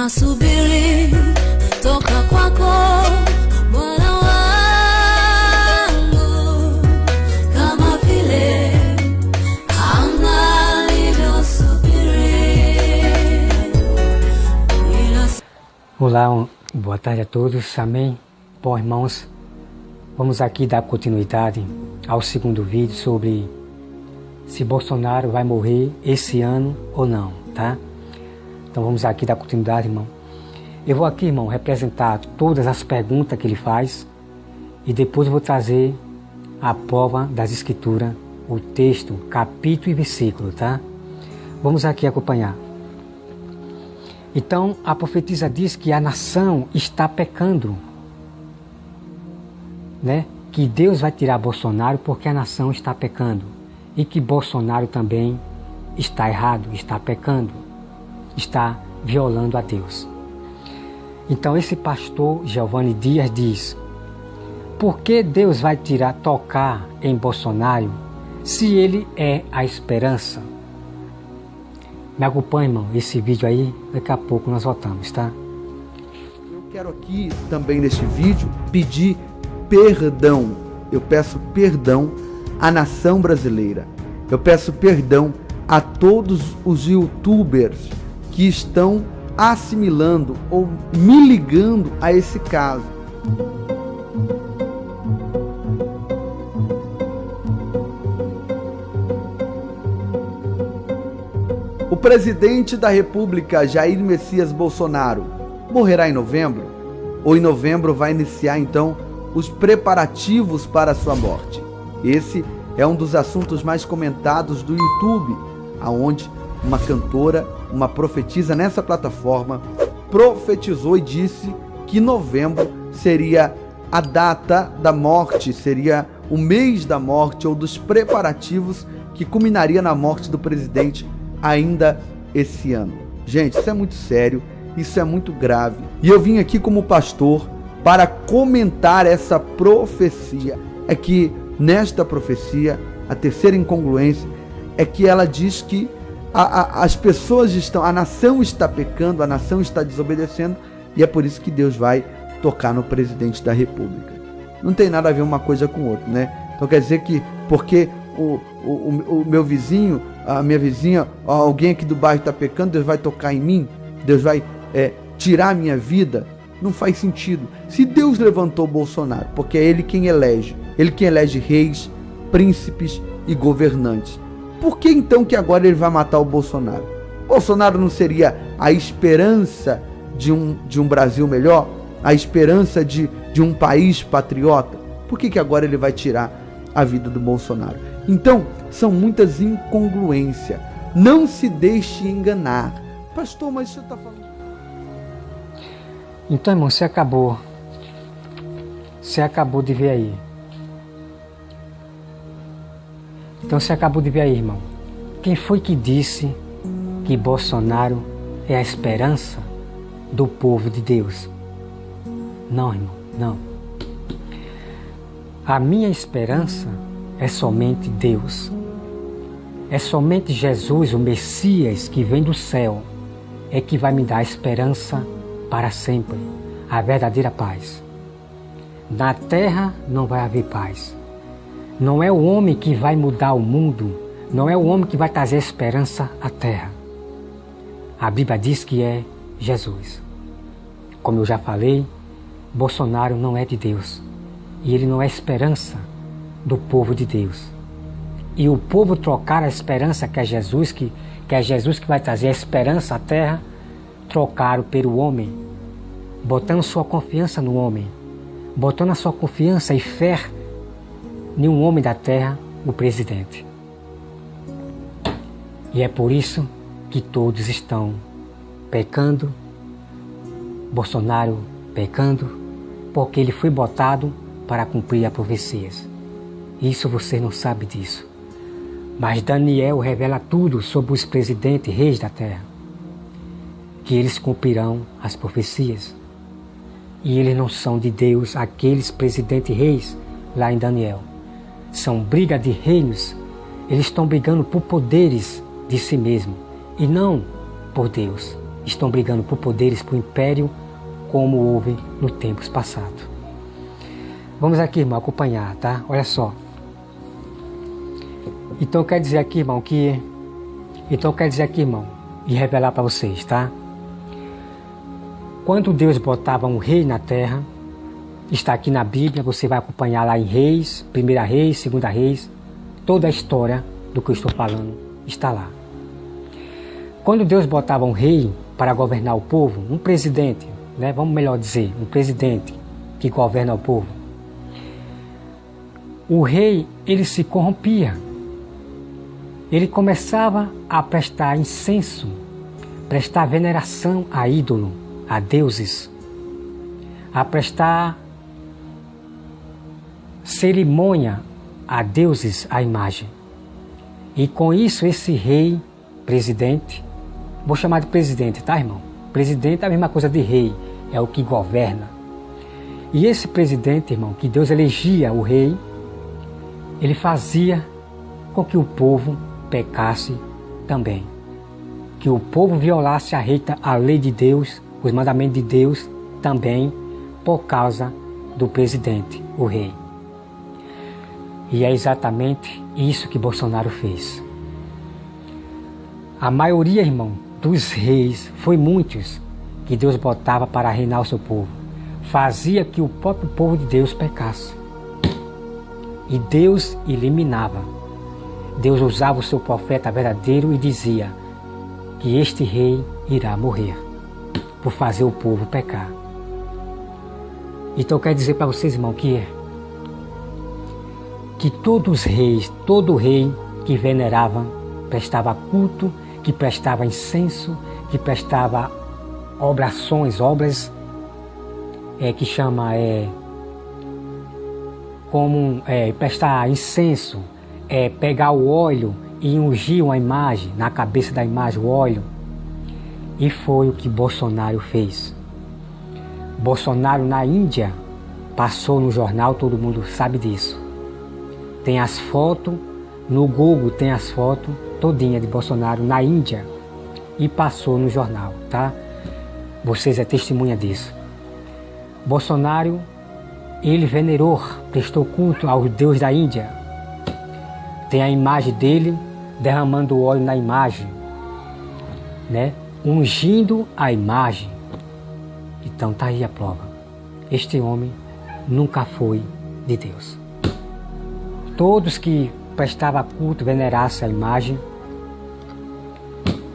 Ninasubiri toka kwako Bwana wangu, kama vile anga lilivyosubiri. Olá, boa tarde a todos, amém? Bom, irmãos, vamos aqui dar continuidade ao segundo vídeo sobre se Bolsonaro vai morrer esse ano ou não, tá? Então vamos aqui dar continuidade, irmão. Eu vou aqui, irmão, representar todas as perguntas que ele faz e depois eu vou trazer a prova das escrituras, o texto, capítulo e versículo, tá? Vamos aqui acompanhar. Então, a profetisa diz que a nação está pecando, né? Que Deus vai tirar Bolsonaro porque a nação está pecando e que Bolsonaro também está errado, está pecando, está violando a Deus. Então esse pastor Giovanni Dias diz: por que Deus vai tocar em Bolsonaro se ele é a esperança? Me acompanhe, irmão, esse vídeo aí, daqui a pouco nós voltamos, tá? Eu quero aqui também neste vídeo pedir perdão. Eu peço perdão à nação brasileira. Eu peço perdão a todos os youtubers que estão assimilando ou me ligando a esse caso. O presidente da República, Jair Messias Bolsonaro, morrerá em novembro? Ou em novembro vai iniciar então os preparativos para a sua morte? Esse é um dos assuntos mais comentados do YouTube, aonde uma cantora, uma profetisa nessa plataforma, profetizou e disse que novembro seria a data da morte, seria o mês da morte ou dos preparativos que culminaria na morte do presidente ainda esse ano. Gente, isso é muito sério, isso é muito grave. E eu vim aqui como pastor para comentar essa profecia. É que nesta profecia, a terceira incongruência é que ela diz que as pessoas estão, a nação está pecando, a nação está desobedecendo, e é por isso que Deus vai tocar no presidente da República. Não tem nada a ver uma coisa com outra, né? Então quer dizer que porque o meu vizinho, a minha vizinha, alguém aqui do bairro está pecando, Deus vai tocar em mim? Deus vai tirar a minha vida? Não faz sentido. Se Deus levantou Bolsonaro, porque é ele quem elege reis, príncipes e governantes, por que então que agora ele vai matar o Bolsonaro? Bolsonaro não seria a esperança de um Brasil melhor? A esperança de um país patriota? Por que agora ele vai tirar a vida do Bolsonaro? Então, são muitas incongruências. Não se deixe enganar. Pastor, mas você está falando... Então, irmão, você acabou de ver aí. Então você acabou de ver aí, irmão. Quem foi que disse que Bolsonaro é a esperança do povo de Deus? Não, irmão, não. A minha esperança é somente Deus. É somente Jesus, o Messias, que vem do céu, é que vai me dar a esperança para sempre, a verdadeira paz. Na terra não vai haver paz. Não é o homem que vai mudar o mundo, não é o homem que vai trazer esperança à terra. A Bíblia diz que é Jesus. Como eu já falei, Bolsonaro não é de Deus e ele não é esperança do povo de Deus. E o povo trocar a esperança que é Jesus que vai trazer a esperança à terra, trocaram pelo homem, botando sua confiança no homem, botando a sua confiança e fé em um homem da terra, o presidente. E é por isso que todos estão pecando, Bolsonaro pecando, porque ele foi botado para cumprir as profecias. Isso você não sabe disso. Mas Daniel revela tudo sobre os presidentes reis da terra, que eles cumprirão as profecias. E eles não são de Deus, aqueles presidentes reis lá em Daniel. São briga de reinos, eles estão brigando por poderes de si mesmo e não por Deus. estão brigando por poderes, por império, como houve no tempos passados. Vamos aqui, irmão, acompanhar, tá? Olha só. Então quer dizer aqui, irmão, e revelar para vocês, tá? Quando Deus botava um rei na terra, está aqui na Bíblia, você vai acompanhar lá em Reis, 1ª Reis, 2ª Reis, toda a história do que eu estou falando está lá. Quando Deus botava um rei para governar o povo, um presidente, né? Vamos melhor dizer, um presidente que governa o povo, o rei, ele se corrompia. Ele começava a prestar incenso, prestar veneração a ídolo, a deuses, a prestar cerimônia a deuses, a imagem. E com isso, esse rei, presidente, vou chamar de presidente, tá, irmão? Presidente é a mesma coisa de rei, é o que governa. E esse presidente, irmão, que Deus elegia o rei, ele fazia com que o povo pecasse também. Que o povo violasse a lei de Deus, os mandamentos de Deus também, por causa do presidente, o rei. E é exatamente isso que Bolsonaro fez. A maioria, irmão, dos reis, foi muitos que Deus botava para reinar o seu povo. Fazia que o próprio povo de Deus pecasse. E Deus eliminava. Deus usava o seu profeta verdadeiro e dizia que este rei irá morrer por fazer o povo pecar. Então quer dizer para vocês, irmão, que todos os reis, todo rei que venerava, prestava culto, que prestava incenso, que prestava obras que chama prestar incenso, pegar o óleo e ungir uma imagem, na cabeça da imagem o óleo. E foi o que Bolsonaro fez. Bolsonaro na Índia passou no jornal, todo mundo sabe disso. Tem as fotos, no Google tem as fotos todinha de Bolsonaro na Índia e passou no jornal, tá? Vocês é testemunha disso. Bolsonaro, ele venerou, prestou culto ao Deus da Índia. Tem a imagem dele derramando óleo na imagem, né? Ungindo a imagem. Então tá aí a prova. Este homem nunca foi de Deus. Todos que prestavam culto, venerassem a imagem,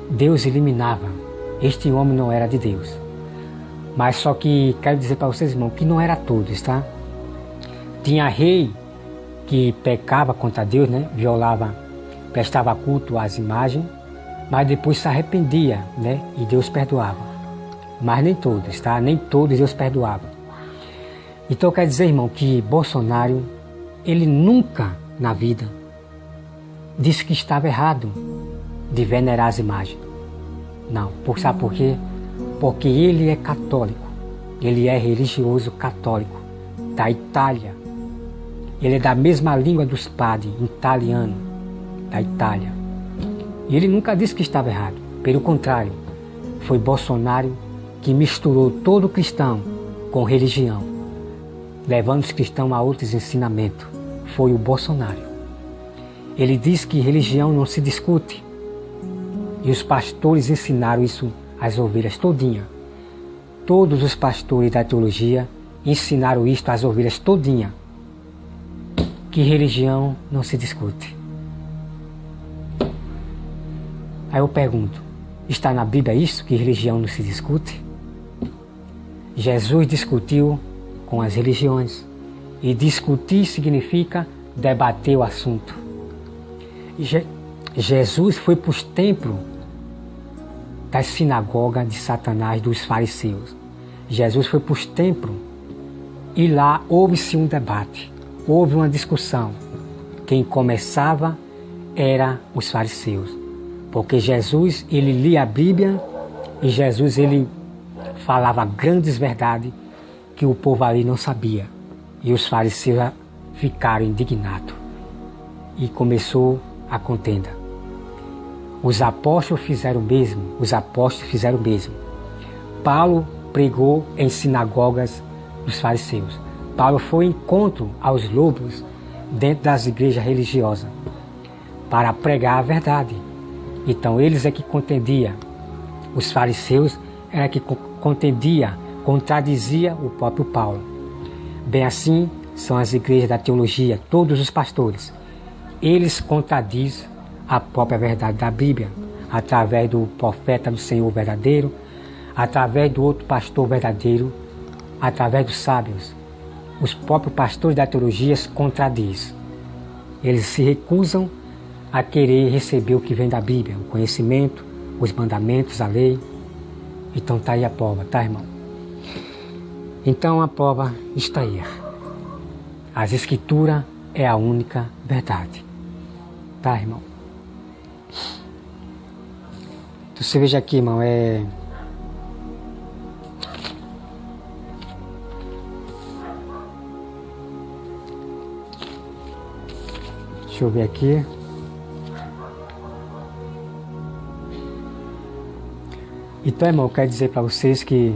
Deus eliminava. Este homem não era de Deus. Mas só que quero dizer para vocês, irmão, que não era todos, tá? Tinha rei que pecava contra Deus, né? Violava, prestava culto às imagens, mas depois se arrependia, né? E Deus perdoava. Mas nem todos, tá? Nem todos Deus perdoava. Então quer dizer, irmão, que Bolsonaro, ele nunca na vida disse que estava errado de venerar as imagens. Não, sabe por quê? Porque ele é católico, ele é religioso católico, da Itália. Ele é da mesma língua dos padres, italiano, da Itália. E ele nunca disse que estava errado. Pelo contrário, foi Bolsonaro que misturou todo cristão com religião, levando os cristãos a outros ensinamentos. Foi o Bolsonaro. Ele diz que religião não se discute. E os pastores ensinaram isso às ovelhas todinha. Todos os pastores da teologia ensinaram isto às ovelhas todinha. Que religião não se discute. Aí eu pergunto, está na Bíblia isso, que religião não se discute? Jesus discutiu com as religiões. E discutir significa debater o assunto. Jesus foi para os templos das sinagogas de Satanás, dos fariseus. Jesus foi para os templos e lá houve-se um debate, houve uma discussão. Quem começava era os fariseus, porque Jesus, ele lia a Bíblia e Jesus, ele falava grandes verdades que o povo ali não sabia. E os fariseus ficaram indignados e começou a contenda. Os apóstolos fizeram o mesmo, Paulo pregou em sinagogas dos fariseus. Paulo foi em encontro aos lobos dentro das igrejas religiosas para pregar a verdade. Então eles é que contendia. Os fariseus era que contendia, contradizia o próprio Paulo. Bem assim são as igrejas da teologia, todos os pastores. Eles contradizem a própria verdade da Bíblia, através do profeta do Senhor verdadeiro, através do outro pastor verdadeiro, através dos sábios. Os próprios pastores da teologia se contradizem. Eles se recusam a querer receber o que vem da Bíblia, o conhecimento, os mandamentos, a lei. Então está aí a prova, tá, irmão? Então a prova está aí. As Escrituras é a única verdade. Tá, irmão? Então você veja aqui, irmão, deixa eu ver aqui. Então, irmão, eu quero dizer para vocês que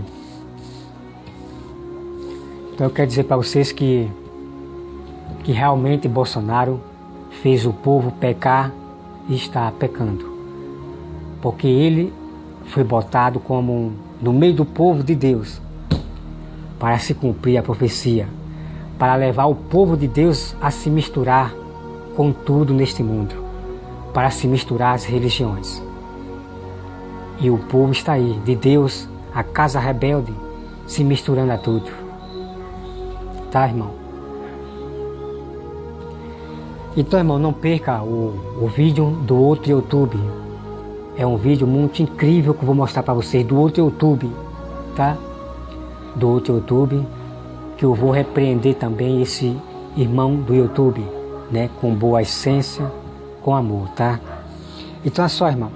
realmente Bolsonaro fez o povo pecar e está pecando. Porque ele foi botado como no meio do povo de Deus para se cumprir a profecia, para levar o povo de Deus a se misturar com tudo neste mundo, para se misturar as religiões. E o povo está aí, de Deus, a casa rebelde, se misturando a tudo. Tá, irmão? Então, irmão, não perca o vídeo do outro YouTube. É um vídeo muito incrível que eu vou mostrar para vocês do outro YouTube, tá? Do outro YouTube, que eu vou repreender também esse irmão do YouTube, né? Com boa essência, com amor, tá? Então, é só, irmão.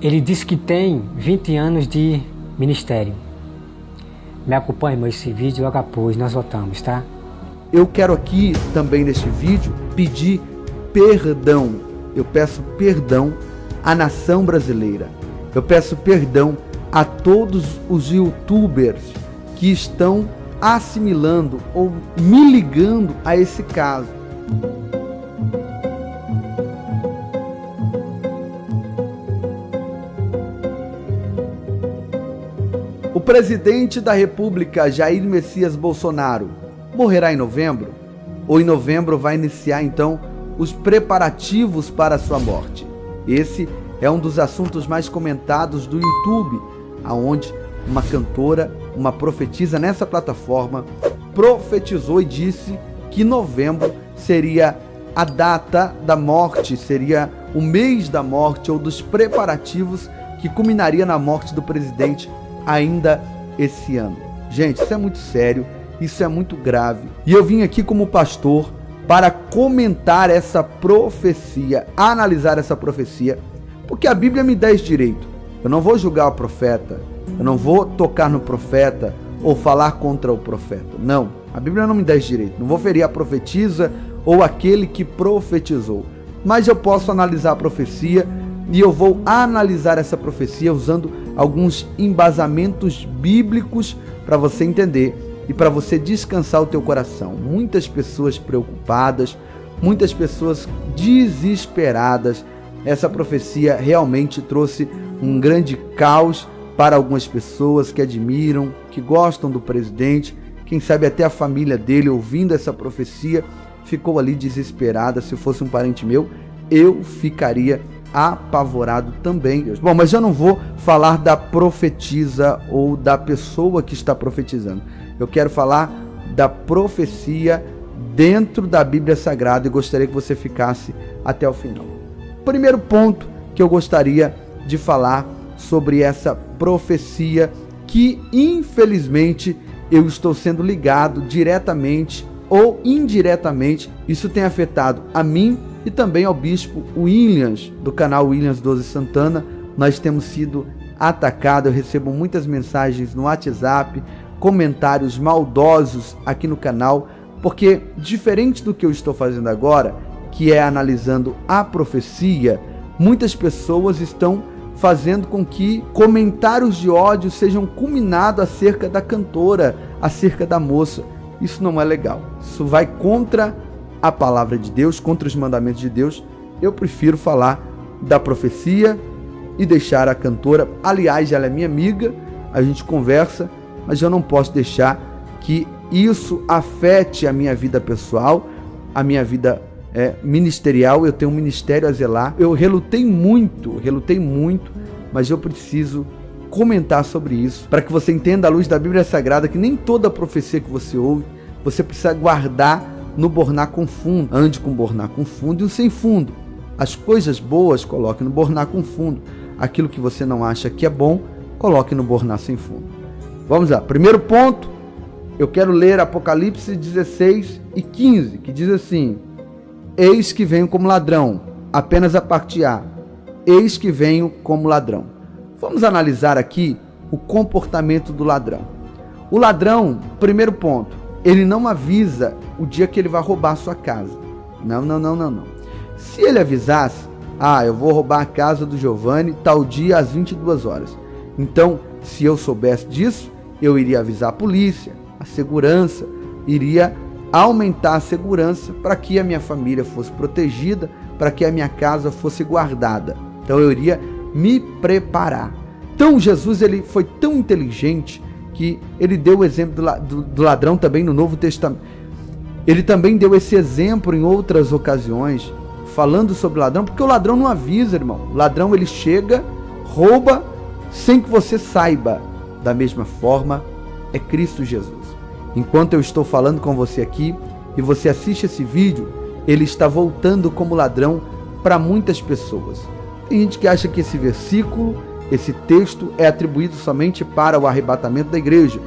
Ele diz que tem 20 anos de ministério. Me acompanhe, irmão, esse vídeo logo após nós voltamos, tá? Eu quero aqui também neste vídeo pedir perdão. Eu peço perdão à nação brasileira. Eu peço perdão a todos os youtubers que estão assimilando ou me ligando a esse caso. O presidente da República, Jair Messias Bolsonaro, morrerá em novembro? Ou em novembro vai iniciar então os preparativos para a sua morte? Esse é um dos assuntos mais comentados do YouTube, aonde uma cantora, uma profetisa nessa plataforma, profetizou e disse que novembro seria a data da morte, seria o mês da morte ou dos preparativos que culminaria na morte do presidente ainda esse ano. Gente, isso é muito sério, isso é muito grave. E eu vim aqui como pastor para comentar essa profecia, analisar essa profecia, porque a Bíblia me dá esse direito. Eu não vou julgar o profeta, eu não vou tocar no profeta ou falar contra o profeta. Não, a Bíblia não me dá esse direito. Não vou ferir a profetisa ou aquele que profetizou. Mas eu posso analisar a profecia e eu vou analisar essa profecia usando alguns embasamentos bíblicos para você entender e para você descansar o teu coração. Muitas pessoas preocupadas, muitas pessoas desesperadas. Essa profecia realmente trouxe um grande caos para algumas pessoas que admiram, que gostam do presidente. Quem sabe até a família dele, ouvindo essa profecia, ficou ali desesperada. Se fosse um parente meu, eu ficaria apavorado também. Bom, mas eu não vou falar da profetisa ou da pessoa que está profetizando. Eu quero falar da profecia dentro da Bíblia Sagrada e gostaria que você ficasse até o final. Primeiro ponto que eu gostaria de falar sobre essa profecia que, infelizmente, eu estou sendo ligado diretamente ou indiretamente. Isso tem afetado a mim e também ao bispo Williams, do canal Williams 12 Santana. Nós temos sido atacados, eu recebo muitas mensagens no WhatsApp, comentários maldosos aqui no canal, porque diferente do que eu estou fazendo agora, que é analisando a profecia, muitas pessoas estão fazendo com que comentários de ódio sejam culminados acerca da cantora, acerca da moça. Isso não é legal. Isso vai contra a palavra de Deus, contra os mandamentos de Deus. Eu prefiro falar da profecia e deixar a cantora. Aliás, ela é minha amiga, a gente conversa, mas eu não posso deixar que isso afete a minha vida pessoal, a minha vida ministerial. Eu tenho um ministério a zelar. Eu relutei muito, mas eu preciso comentar sobre isso, para que você entenda à luz da Bíblia Sagrada que nem toda profecia que você ouve, você precisa guardar no bornar com fundo. Ande com bornar com fundo e o sem fundo. As coisas boas, coloque no bornar com fundo. Aquilo que você não acha que é bom, coloque no bornar sem fundo. Vamos lá. Primeiro ponto, eu quero ler Apocalipse 16 e 15, que diz assim: eis que venho como ladrão, apenas a parte A. Eis que venho como ladrão. Vamos analisar aqui o comportamento do ladrão. O ladrão, primeiro ponto, ele não avisa o dia que ele vai roubar a sua casa. Não. Se ele avisasse, eu vou roubar a casa do Giovanni tal dia às 22 horas. Então, se eu soubesse disso, eu iria avisar a polícia, a segurança, iria aumentar a segurança para que a minha família fosse protegida, para que a minha casa fosse guardada. Então eu iria me preparar. Então Jesus, ele foi tão inteligente que ele deu o exemplo do ladrão também no Novo Testamento. Ele também deu esse exemplo em outras ocasiões, falando sobre o ladrão, porque o ladrão não avisa, irmão. O ladrão, ele chega, rouba, sem que você saiba. Da mesma forma, é Cristo Jesus. Enquanto eu estou falando com você aqui, e você assiste esse vídeo, ele está voltando como ladrão para muitas pessoas. Tem gente que acha que esse versículo, esse texto é atribuído somente para o arrebatamento da igreja.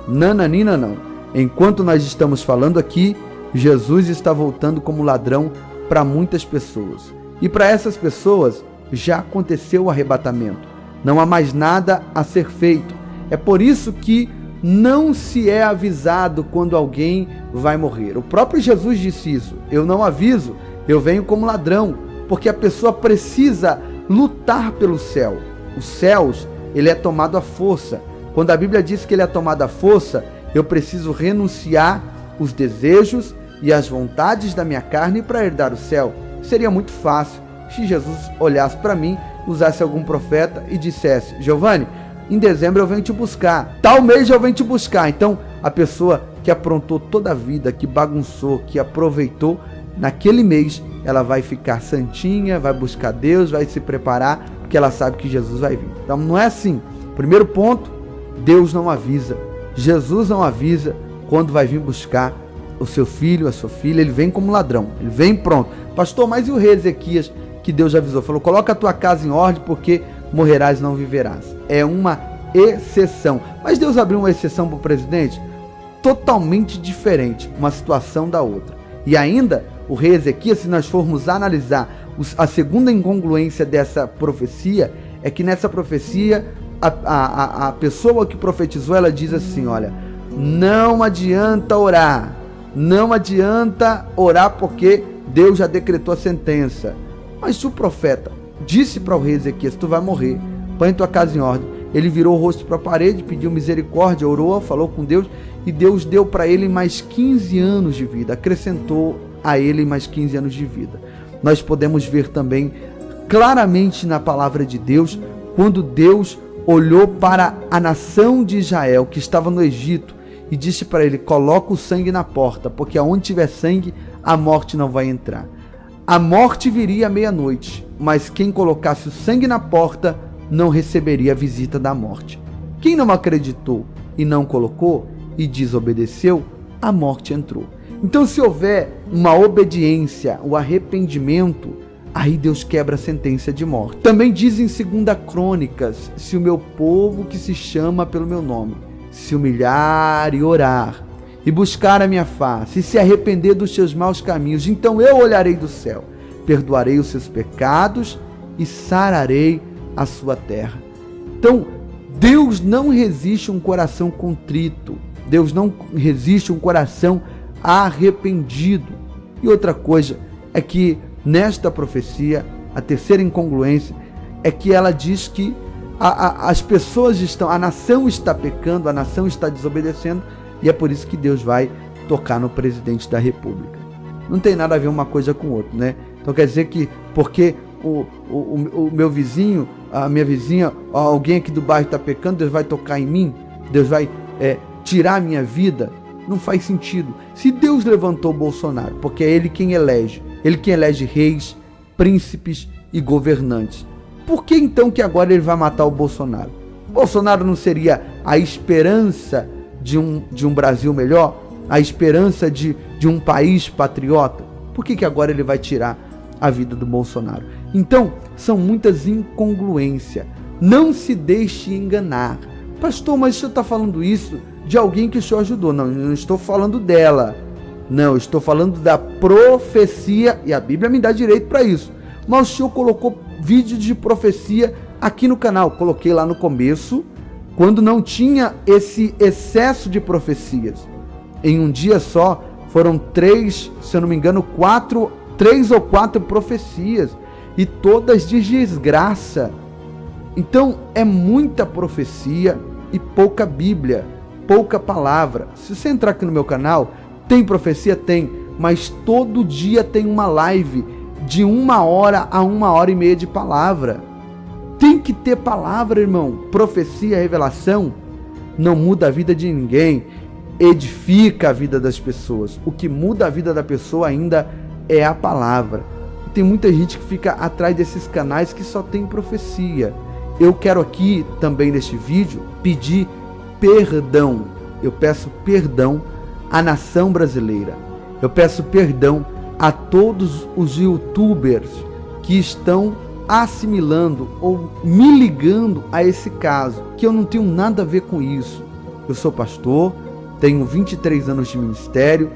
Nananina não. Enquanto nós estamos falando aqui, Jesus está voltando como ladrão para muitas pessoas. E para essas pessoas já aconteceu o arrebatamento. Não há mais nada a ser feito. É por isso que não se é avisado quando alguém vai morrer. O próprio Jesus disse isso. Eu não aviso, eu venho como ladrão, porque a pessoa precisa lutar pelo céu. Os céus, ele é tomado à força. Quando a Bíblia diz que ele é tomado à força, eu preciso renunciar os desejos e as vontades da minha carne para herdar o céu. Seria muito fácil se Jesus olhasse para mim, usasse algum profeta e dissesse: Giovanni, em dezembro eu venho te buscar, tal mês eu venho te buscar. Então a pessoa que aprontou toda a vida, que bagunçou, que aproveitou, naquele mês ela vai ficar santinha, vai buscar Deus, vai se preparar, porque ela sabe que Jesus vai vir. Então não é assim. Primeiro ponto, Deus não avisa, Jesus não avisa quando vai vir buscar o seu filho, a sua filha. Ele vem como ladrão, ele vem pronto. Pastor, mas e o rei Ezequias, que Deus avisou? Falou: coloca a tua casa em ordem, porque morrerás e não viverás. É uma exceção. Mas Deus abriu uma exceção para o presidente? Totalmente diferente, uma situação da outra. E ainda, o rei Ezequias, se nós formos analisar a segunda incongruência dessa profecia, é que nessa profecia, a pessoa que profetizou, ela diz assim: olha, não adianta orar, porque Deus já decretou a sentença. Mas se o profeta disse para o rei Ezequias: tu vai morrer, põe tua casa em ordem, ele virou o rosto para a parede, pediu misericórdia, orou, falou com Deus, e Deus deu para ele mais 15 anos de vida, acrescentou a ele mais 15 anos de vida. Nós podemos ver também claramente na palavra de Deus, quando Deus olhou para a nação de Israel, que estava no Egito, e disse para ele: coloca o sangue na porta, porque aonde tiver sangue, a morte não vai entrar. A morte viria à meia-noite, mas quem colocasse o sangue na porta não receberia a visita da morte. Quem não acreditou e não colocou e desobedeceu, a morte entrou. Então, se houver uma obediência, o arrependimento, aí Deus quebra a sentença de morte. Também diz em 2 Crônicas: se o meu povo, que se chama pelo meu nome, se humilhar e orar, e buscar a minha face, e se arrepender dos seus maus caminhos, então eu olharei do céu, perdoarei os seus pecados e sararei a sua terra. Então, Deus não resiste um coração contrito, Deus não resiste um coração arrependido. E outra coisa é que nesta profecia, a terceira incongruência, é que ela diz que as pessoas estão, a nação está pecando, a nação está desobedecendo, e é por isso que Deus vai tocar no presidente da República. Não tem nada a ver uma coisa com outra, né? Então quer dizer que porque o meu vizinho, a minha vizinha, alguém aqui do bairro está pecando, Deus vai tocar em mim? Deus vai tirar a minha vida? Não faz sentido. Se Deus levantou o Bolsonaro, porque é ele quem elege reis, príncipes e governantes, por que então que agora ele vai matar o Bolsonaro? Bolsonaro não seria a esperança de um Brasil melhor? A esperança de um país patriota? Por que agora ele vai tirar a vida do Bolsonaro? Então, são muitas incongruências. Não se deixe enganar. Pastor, mas o senhor está falando isso de alguém que o senhor ajudou. Não, eu não estou falando dela. Não, eu estou falando da profecia, e a Bíblia me dá direito para isso. Mas o senhor colocou vídeo de profecia aqui no canal. Coloquei lá no começo, quando não tinha esse excesso de profecias. Em um dia só, foram 3, se eu não me engano, 3 ou 4 profecias, e todas de desgraça. Então, é muita profecia e pouca Bíblia, pouca palavra. Se você entrar aqui no meu canal, tem profecia? Tem, mas todo dia tem uma live de 1 hora a 1h30 de palavra. Tem que ter palavra, irmão. Profecia, revelação, não muda a vida de ninguém, edifica a vida das pessoas. O que muda a vida da pessoa ainda é a palavra. Tem muita gente que fica atrás desses canais que só tem profecia. Eu quero aqui também neste vídeo pedir perdão. Eu peço perdão à nação brasileira. Eu peço perdão a todos os youtubers que estão assimilando ou me ligando a esse caso, que eu não tenho nada a ver com isso. Eu sou pastor, tenho 23 anos de ministério,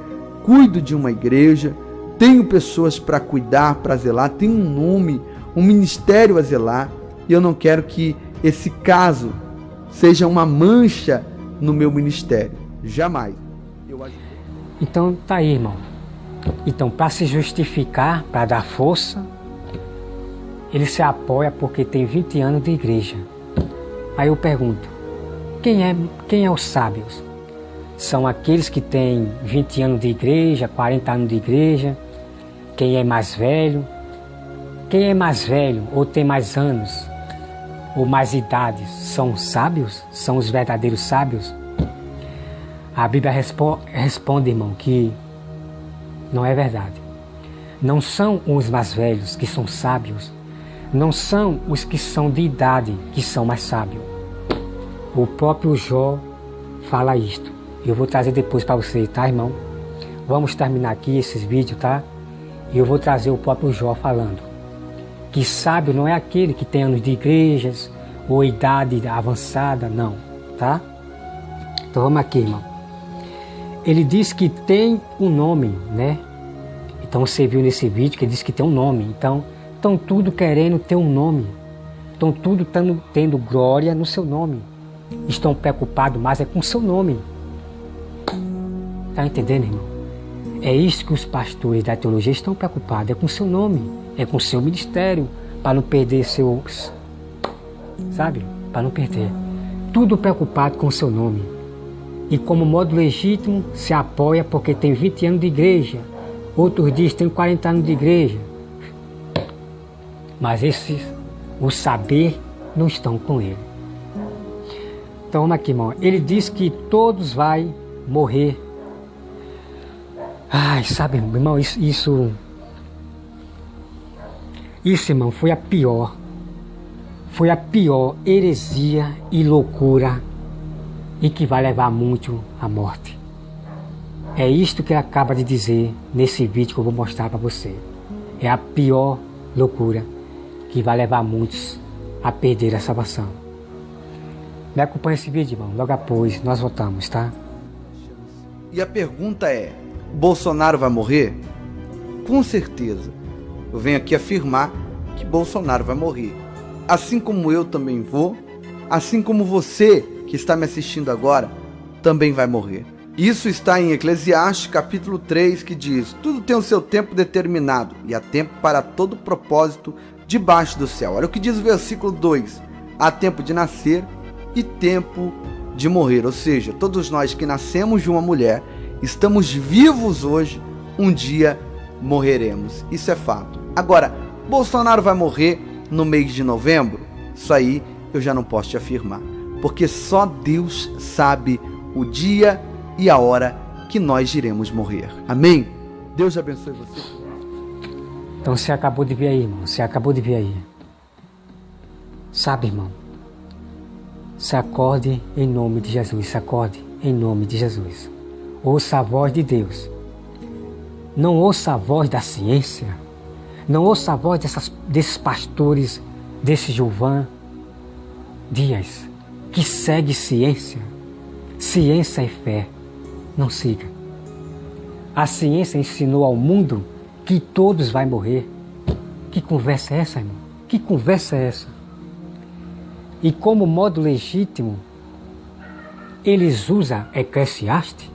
cuido de uma igreja, tenho pessoas para cuidar, para zelar, tenho um nome, um ministério a zelar, e eu não quero que esse caso seja uma mancha no meu ministério. Jamais. Então tá aí, irmão. Então, para se justificar, para dar força, ele se apoia porque tem 20 anos de igreja. Aí eu pergunto, quem é os sábios? São aqueles que têm 20 anos de igreja, 40 anos de igreja? Quem é mais velho? Quem é mais velho ou tem mais anos ou mais idades são os sábios? São os verdadeiros sábios? A Bíblia responde, irmão, que não é verdade. Não são os mais velhos que são sábios. Não são os que são de idade que são mais sábios. O próprio Jó fala isto. Eu vou trazer depois para você, tá, irmão? Vamos terminar aqui esses vídeos, tá? E eu vou trazer o próprio Jó falando que sábio não é aquele que tem anos de igrejas ou idade avançada, não, tá? Então vamos aqui, irmão. Ele diz que tem um nome, né? Então você viu nesse vídeo que ele diz que tem um nome. Então estão tudo querendo ter um nome. Estão tudo tendo glória no seu nome. Estão preocupados mais com o seu nome. Tá entendendo, irmão? É isso que os pastores da teologia estão preocupados. É com o seu nome. É com o seu ministério. Para não perder seus... Sabe? Para não perder. Tudo preocupado com o seu nome. E como modo legítimo se apoia porque tem 20 anos de igreja. Outros dizem tem 40 anos de igreja. Mas esses, o saber, não estão com ele. Então vamos aqui, irmão. Ele diz que todos vão morrer. Ai, sabe, irmão, isso, irmão, foi a pior heresia e loucura e que vai levar muito à morte. É isto que ele acaba de dizer nesse vídeo que eu vou mostrar para você. É a pior loucura que vai levar muitos a perder a salvação. Me acompanha esse vídeo, irmão. Logo após nós voltamos, tá? E a pergunta é, Bolsonaro vai morrer? Com certeza. Eu venho aqui afirmar que Bolsonaro vai morrer. Assim como eu também vou, assim como você que está me assistindo agora, também vai morrer. Isso está em Eclesiastes capítulo 3, que diz: tudo tem o seu tempo determinado, e há tempo para todo propósito debaixo do céu. Olha o que diz o versículo 2. Há tempo de nascer e tempo de morrer. Ou seja, todos nós que nascemos de uma mulher, estamos vivos hoje, um dia morreremos. Isso é fato. Agora, Bolsonaro vai morrer no mês de novembro? Isso aí eu já não posso te afirmar, porque só Deus sabe o dia e a hora que nós iremos morrer. Amém? Deus abençoe você. Então você acabou de ver aí, irmão. Você acabou de ver aí. Sabe, irmão? Se acorde em nome de Jesus. Se acorde em nome de Jesus. Ouça a voz de Deus. Não ouça a voz da ciência. Não ouça a voz desses pastores, desse Gilvan Dias, que segue ciência. Ciência e fé. Não siga. A ciência ensinou ao mundo que todos vão morrer. Que conversa é essa, irmão? Que conversa é essa? E como modo legítimo, eles usam Eclesiastes.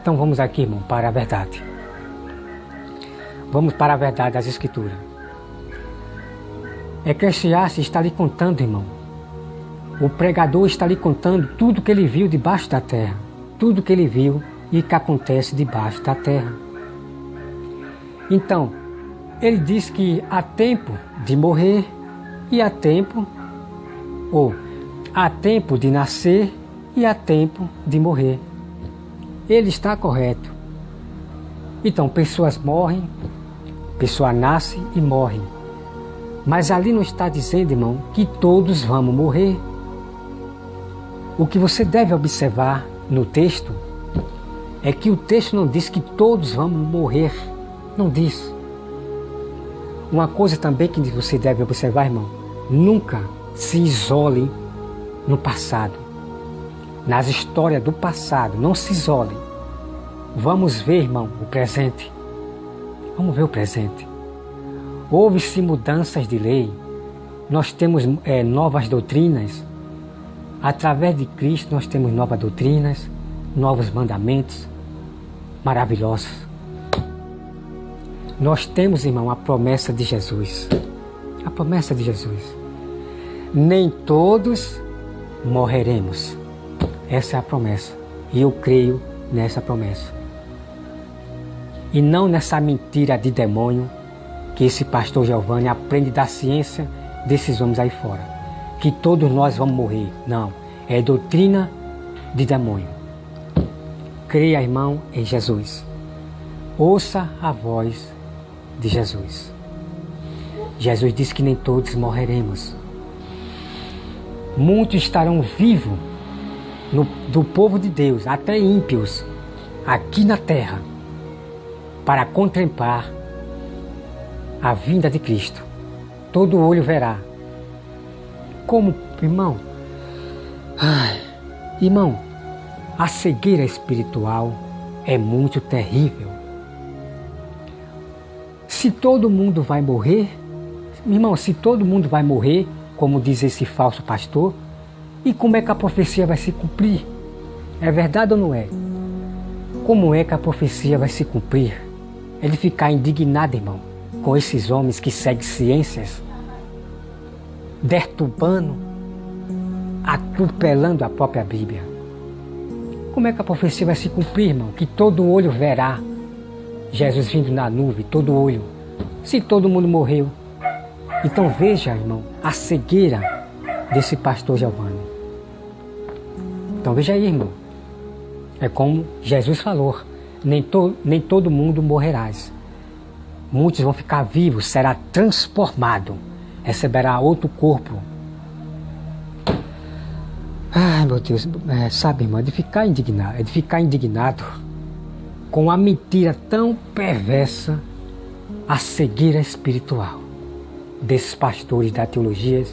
Então vamos aqui, irmão, para a verdade. Vamos para a verdade das Escrituras. Eclesiastes está lhe contando, irmão. O pregador está lhe contando tudo que ele viu debaixo da terra. Tudo que ele viu e que acontece debaixo da terra. Então, ele diz que há tempo de morrer e há tempo, ou há tempo de nascer e há tempo de morrer. Ele está correto. Então, pessoas morrem, pessoa nasce e morre. Mas ali não está dizendo, irmão, que todos vamos morrer. O que você deve observar no texto é que o texto não diz que todos vamos morrer. Não diz. Uma coisa também que você deve observar, irmão, nunca se isole no passado. Nas histórias do passado, não se isole. Vamos ver, irmão, o presente. Vamos ver o presente. Houve-se mudanças de lei. Nós temos novas doutrinas. Através de Cristo nós temos novas doutrinas, novos mandamentos maravilhosos. Nós temos, irmão, a promessa de Jesus. A promessa de Jesus. Nem todos morreremos. Essa é a promessa. E eu creio nessa promessa. E não nessa mentira de demônio que esse pastor Giovanni aprende da ciência desses homens aí fora. Que todos nós vamos morrer. Não. É doutrina de demônio. Creia, irmão, em Jesus. Ouça a voz de Jesus. Jesus disse que nem todos morreremos. Muitos estarão vivos do povo de Deus, até ímpios, aqui na terra, para contemplar a vinda de Cristo. Todo olho verá. Como, irmão? Irmão, a cegueira espiritual é muito terrível. Se todo mundo vai morrer, irmão, se todo mundo vai morrer, como diz esse falso pastor, e como é que a profecia vai se cumprir? É verdade ou não é? Como é que a profecia vai se cumprir? É de ficar indignado, irmão, com esses homens que seguem ciências, deturbando, atropelando a própria Bíblia. Como é que a profecia vai se cumprir, irmão? Que todo olho verá Jesus vindo na nuvem, todo olho. Se todo mundo morreu. Então veja, irmão, a cegueira desse pastor Giovanni. Então veja aí, irmão. É como Jesus falou, nem todo mundo morrerás. Muitos vão ficar vivos, será transformado, receberá outro corpo. Ai, meu Deus, sabe, irmão, é de ficar indignado com a mentira tão perversa, a cegueira espiritual desses pastores da teologia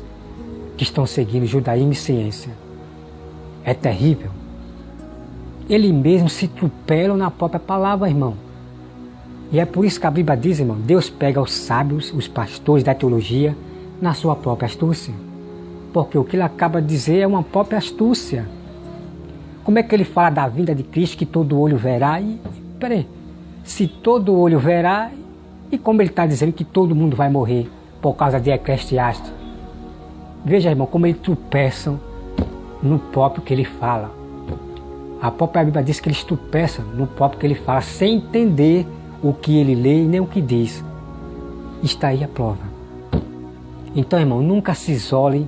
que estão seguindo judaísmo e ciência. É terrível. Eles mesmos se atropelam na própria palavra, irmão. E é por isso que a Bíblia diz, irmão, Deus pega os sábios, os pastores da teologia, na sua própria astúcia. Porque o que ele acaba de dizer é uma própria astúcia. Como é que ele fala da vinda de Cristo, que todo olho verá? Peraí, se todo olho verá, E como ele está dizendo que todo mundo vai morrer por causa de Eclesiastes, veja, irmão, como eles tropeçam no próprio que ele fala. A própria Bíblia diz que eles tropeçam no próprio que ele fala, sem entender o que ele lê e nem o que diz. Está aí a prova. Então, irmão, nunca se isole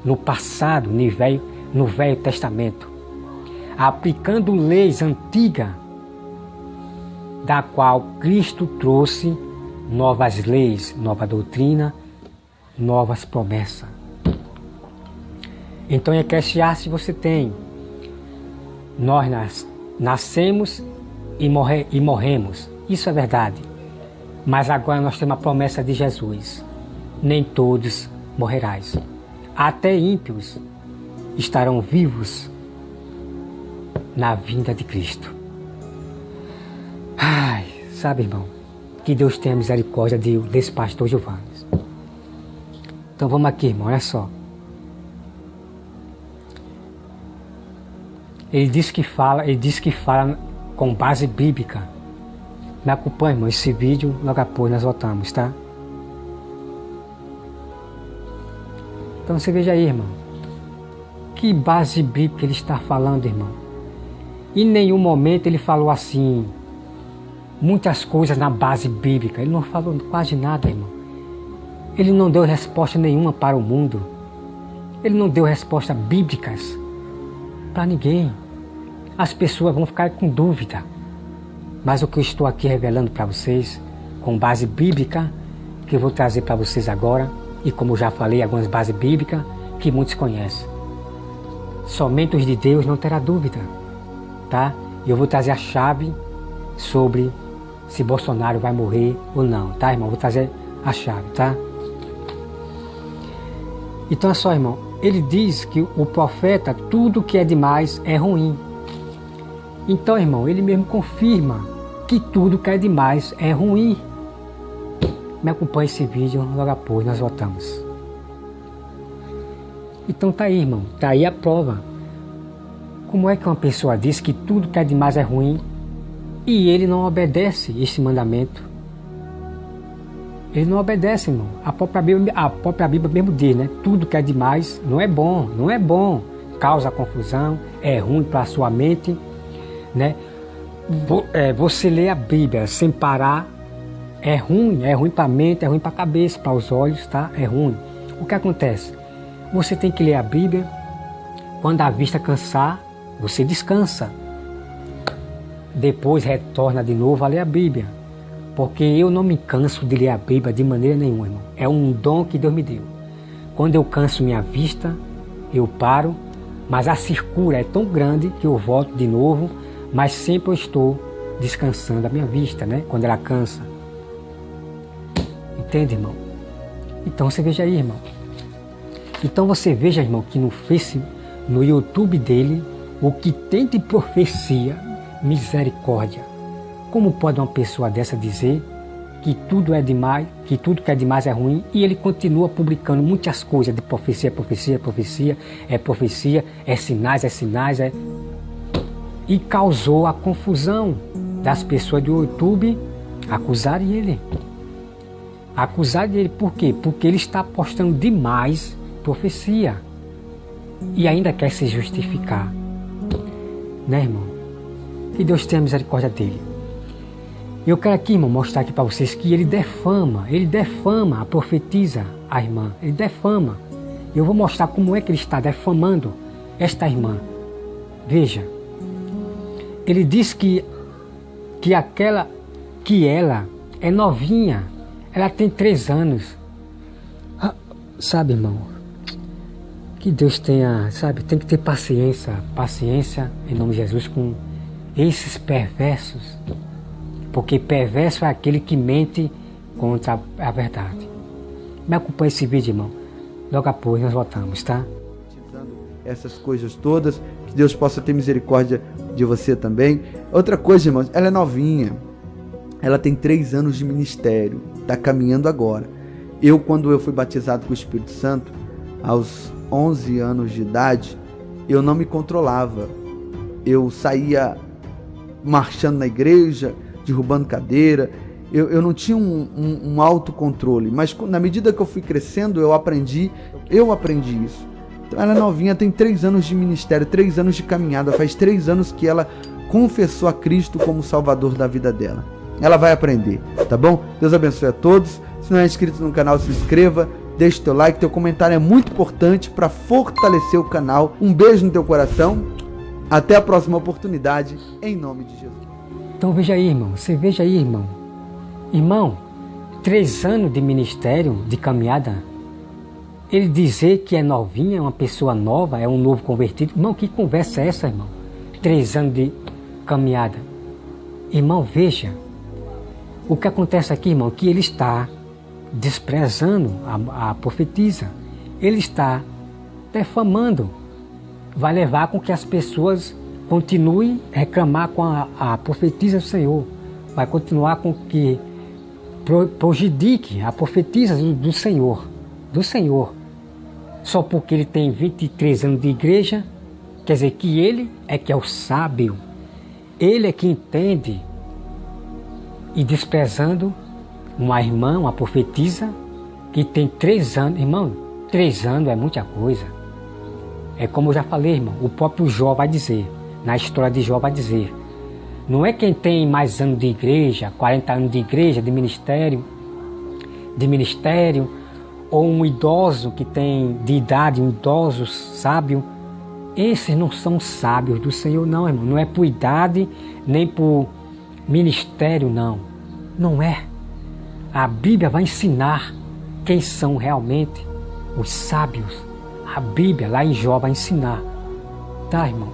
no passado, no Velho Testamento, aplicando leis antigas, da qual Cristo trouxe novas leis, nova doutrina, novas promessas. Então em Eclesiastes você tem: nós nascemos e morremos. Isso é verdade. Mas agora nós temos a promessa de Jesus: nem todos morrerás. Até ímpios estarão vivos na vinda de Cristo. Ai, sabe, irmão, que Deus tenha misericórdia desse pastor Giovanni. Então vamos aqui, irmão, olha só. Ele diz que fala com base bíblica. Me acompanhe, irmão, esse vídeo, logo após nós voltamos, tá? Então você veja aí, irmão, que base bíblica ele está falando, irmão. Em nenhum momento ele falou assim, muitas coisas na base bíblica. Ele não falou quase nada, irmão. Ele não deu resposta nenhuma para o mundo. Ele não deu respostas bíblicas para ninguém. As pessoas vão ficar com dúvida. Mas o que eu estou aqui revelando para vocês, com base bíblica, que eu vou trazer para vocês agora, e como eu já falei, algumas bases bíblicas que muitos conhecem. Somente os de Deus não terá dúvida, tá? Eu vou trazer a chave sobre se Bolsonaro vai morrer ou não, tá, irmão? Vou trazer a chave, tá? Então é só, irmão, ele diz que o profeta, tudo que é demais é ruim. Então, irmão, ele mesmo confirma que tudo que é demais é ruim. Me acompanhe esse vídeo, logo após nós voltamos. Então tá aí, irmão, tá aí a prova. Como é que uma pessoa diz que tudo que é demais é ruim e ele não obedece esse mandamento? Ele não obedece, irmão. A própria Bíblia mesmo diz, né? Tudo que é demais não é bom, não é bom. Causa confusão, é ruim para a sua mente, né? Você lê a Bíblia sem parar, é ruim para a mente, é ruim para a cabeça, para os olhos, tá? É ruim. O que acontece? Você tem que ler a Bíblia, quando a vista cansar, você descansa. Depois retorna de novo a ler a Bíblia. Porque eu não me canso de ler a Bíblia de maneira nenhuma, irmão. É um dom que Deus me deu. Quando eu canso minha vista, eu paro, mas a secura é tão grande que eu volto de novo, mas sempre eu estou descansando a minha vista, né? Quando ela cansa. Entende, irmão? Então você veja aí, irmão. Então você veja, irmão, que no YouTube dele, o que tem de profecia, misericórdia. Como pode uma pessoa dessa dizer que tudo é demais, que tudo que é demais é ruim, e ele continua publicando muitas coisas de profecia, é sinais, e causou a confusão das pessoas do YouTube acusarem ele. Acusarem ele por quê? Porque ele está postando demais profecia e ainda quer se justificar, né, irmão? Que Deus tenha misericórdia dele. Eu quero aqui, irmão, mostrar aqui para vocês que ele defama, profetiza a irmã, ele defama. Eu vou mostrar como é que ele está defamando esta irmã. Veja, ele diz que ela é novinha, ela tem 3 anos. Sabe, irmão, que Deus tenha, sabe, tem que ter paciência em nome de Jesus com esses perversos. Porque perverso é aquele que mente contra a verdade. Me acompanhe esse vídeo, irmão. Logo após nós voltamos, tá? Essas coisas todas, que Deus possa ter misericórdia de você também. Outra coisa, irmãos, ela é novinha. Ela tem 3 anos de ministério. Está caminhando agora. Quando eu fui batizado com o Espírito Santo, aos 11 anos de idade, eu não me controlava. Eu saía marchando na igreja, derrubando cadeira, eu não tinha um autocontrole, mas na medida que eu fui crescendo, eu aprendi isso. Então ela é novinha, tem 3 anos de ministério, 3 anos de caminhada, faz 3 anos que ela confessou a Cristo como Salvador da vida dela. Ela vai aprender, tá bom? Deus abençoe a todos. Se não é inscrito no canal, se inscreva, deixe teu like, teu comentário é muito importante para fortalecer o canal. Um beijo no teu coração, até a próxima oportunidade, em nome de Jesus. Então veja aí, irmão, você veja aí, irmão. Irmão, 3 anos de ministério, de caminhada, ele dizer que é novinha, é uma pessoa nova, é um novo convertido. Irmão, que conversa é essa, irmão? 3 anos de caminhada. Irmão, veja. O que acontece aqui, irmão, que ele está desprezando a profetisa. Ele está defamando. Vai levar com que as pessoas continuem a reclamar com a profetisa do Senhor. Vai continuar com que prejudique a profetisa do Senhor. Do Senhor. Só porque ele tem 23 anos de igreja, quer dizer que ele é que é o sábio. Ele é que entende. E desprezando uma irmã, uma profetisa, que tem 3 anos. Irmão, 3 anos é muita coisa. É como eu já falei, irmão, o próprio Jó vai dizer, na história de Jó vai dizer, não é quem tem mais anos de igreja, 40 anos de igreja, de ministério, ou um idoso que tem de idade, um idoso sábio. Esses não são sábios do Senhor, não, irmão. Não é por idade, nem por ministério, não. Não é. A Bíblia vai ensinar quem são realmente os sábios. A Bíblia, lá em Jó, vai ensinar. Tá, irmão?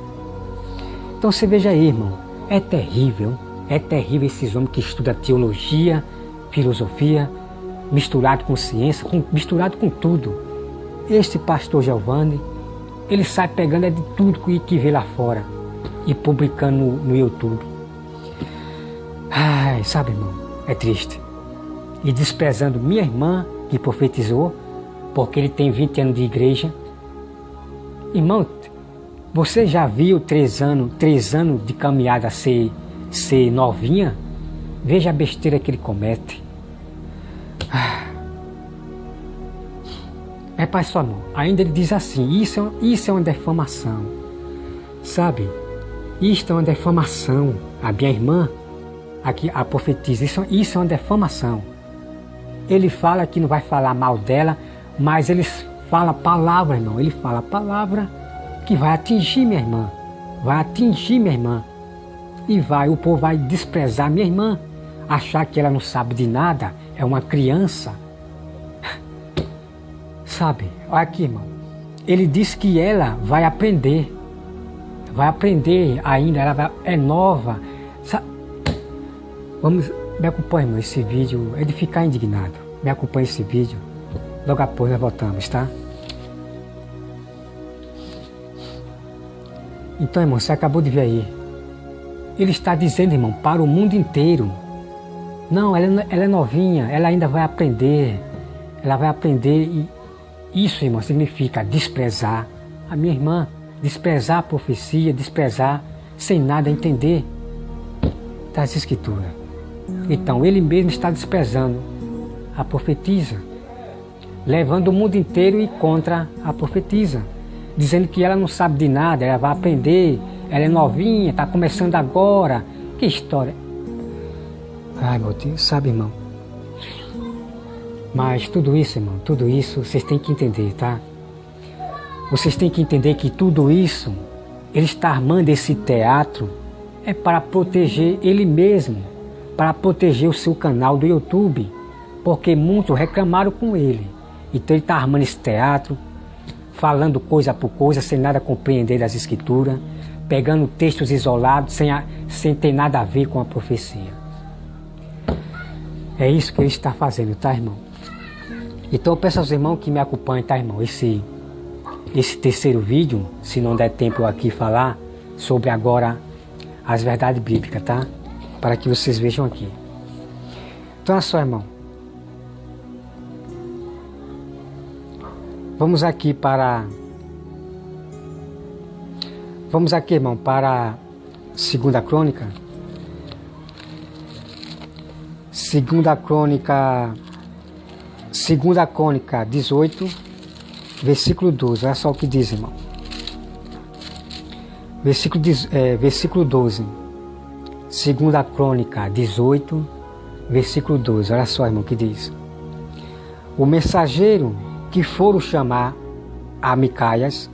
Então você veja aí, irmão. É terrível esses homens que estudam teologia, filosofia, misturado com ciência, misturado com tudo. Este pastor Giovanni, ele sai pegando de tudo que vê lá fora e publicando no YouTube. Ai, sabe, irmão, é triste. E desprezando minha irmã, que profetizou, porque ele tem 20 anos de igreja. Irmão, você já viu 3 anos de caminhada ser novinha? Veja a besteira que ele comete. É, pai, só não. Ainda ele diz assim, isso é uma defamação. Sabe? Isto é uma defamação. A minha irmã, aqui, a profetisa, isso é uma defamação. Ele fala que não vai falar mal dela, mas ele fala palavra, irmão. Ele fala palavra que vai atingir minha irmã. Vai atingir minha irmã. E o povo vai desprezar minha irmã. Achar que ela não sabe de nada, é uma criança. Sabe, olha aqui, irmão. Ele disse que ela vai aprender. Vai aprender ainda, é nova. Me acompanhe, irmão, esse vídeo é de ficar indignado. Me acompanhe esse vídeo. Logo após nós voltamos, tá? Então, irmão, você acabou de ver aí. Ele está dizendo, irmão, para o mundo inteiro. Não, ela é novinha, ela ainda vai aprender. Ela vai aprender e isso, irmão, significa desprezar a minha irmã, desprezar a profecia, desprezar sem nada entender das escrituras. Então, ele mesmo está desprezando a profetisa, levando o mundo inteiro e contra a profetisa, dizendo que ela não sabe de nada, ela vai aprender, ela é novinha, está começando agora. Que história! Ai, meu Deus, sabe, irmão? Mas tudo isso, irmão, tudo isso vocês têm que entender, tá? Vocês têm que entender que tudo isso, ele está armando esse teatro, é para proteger ele mesmo, para proteger o seu canal do YouTube, porque muitos reclamaram com ele. Então ele está armando esse teatro, falando coisa por coisa, sem nada compreender das escrituras, pegando textos isolados, sem ter nada a ver com a profecia. É isso que ele está fazendo, tá, irmão? Então eu peço aos irmãos que me acompanhem, tá, irmão? Esse terceiro vídeo, se não der tempo eu aqui falar sobre agora as verdades bíblicas, tá? Para que vocês vejam aqui. Então é só, irmão. Vamos aqui, irmão, para 2 Crônica. Segunda Crônica 18, versículo 12. Olha só o que diz, irmão. Versículo 12. Segunda Crônica 18, versículo 12. Olha só, irmão, o que diz. O mensageiro que foram chamar a Micaias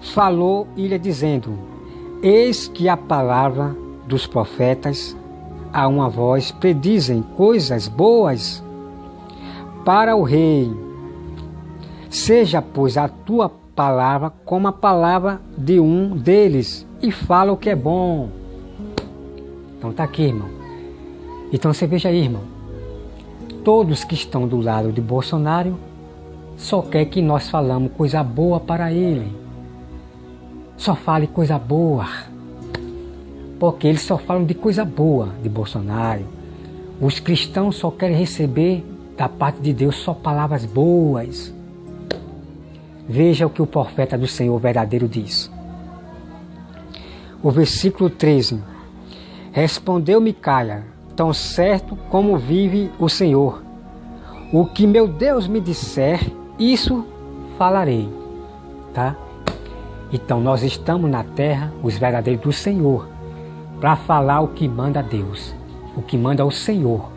falou e lhe dizendo: eis que a palavra dos profetas a uma voz predizem coisas boas para o rei. Seja, pois, a tua palavra como a palavra de um deles, e fala o que é bom. Então tá aqui, irmão. Então você veja aí, irmão. Todos que estão do lado de Bolsonaro só quer que nós falamos coisa boa para ele. Só fale coisa boa. Porque eles só falam de coisa boa de Bolsonaro. Os cristãos só querem receber da parte de Deus só palavras boas. Veja o que o profeta do Senhor verdadeiro diz. O versículo 13. Respondeu Micaia: tão certo como vive o Senhor, o que meu Deus me disser, isso falarei. Tá? Então nós estamos na terra, os verdadeiros do Senhor, para falar o que manda Deus, o que manda o Senhor,